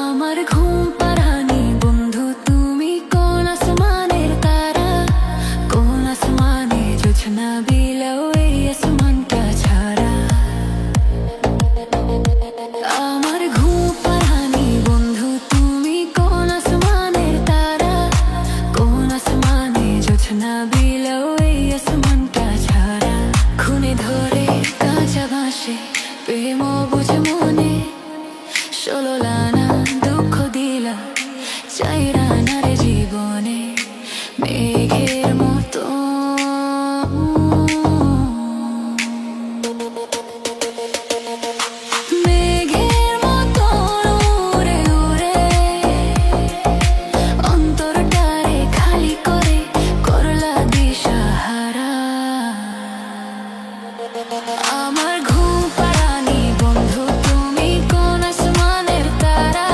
আমার ঘুম পাড়ানি বন্ধু তুমি, কোন আসমানের তারা, কোন আসমানে জোছনা বিলাও এই আসমানটা ছাড়া। আমার ঘুম পাড়ানি বন্ধু তুমি, কোন আসমানের তারা, কোন আসমানে জোছনা বিলাও এই আসমানটা ছাড়া। খুনে ধরে কাঁচা বাঁশে প্রেম বুঝে মনে, 16 আনা দুঃখ দিলা চাইরা না রে জীবনে। মেঘের মতো মেঘের মতো উড়ে উড়ে অন্তরটারে খালি করে করলা দিশাহারা। আমার ঘুম পাড়ানি বন্ধু তুমি, কোন আসমানের তারা,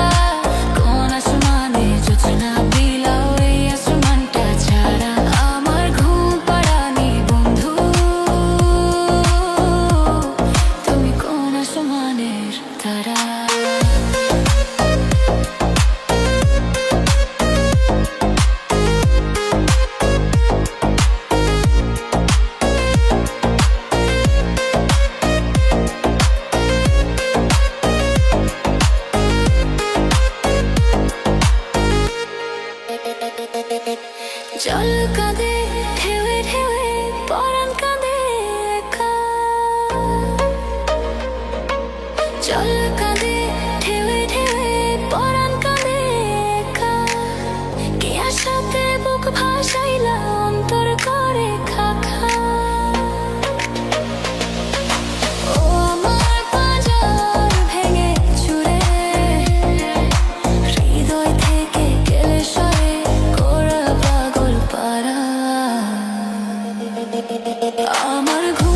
কোন আসমানে জোছনা বিলাও এই আসমানটা ছাড়া। আমার ঘুম পাড়ানি বন্ধু তুমি, কোন আসমানের তারা। জল কাঁদে ঢেউে ঢেউে পরাণ কাঁদে একা, জল কাঁদে ঢেউে ঢেউে পরাণ কাঁদে একা। কে আশাতে বুক ভাসাইলা অন্তর করে খাখা। ও আমার পাঁজর ভেঙে চুরে হৃদয় থেকে গেলে সরে কোরা পাগল পারা। আমার ঘুম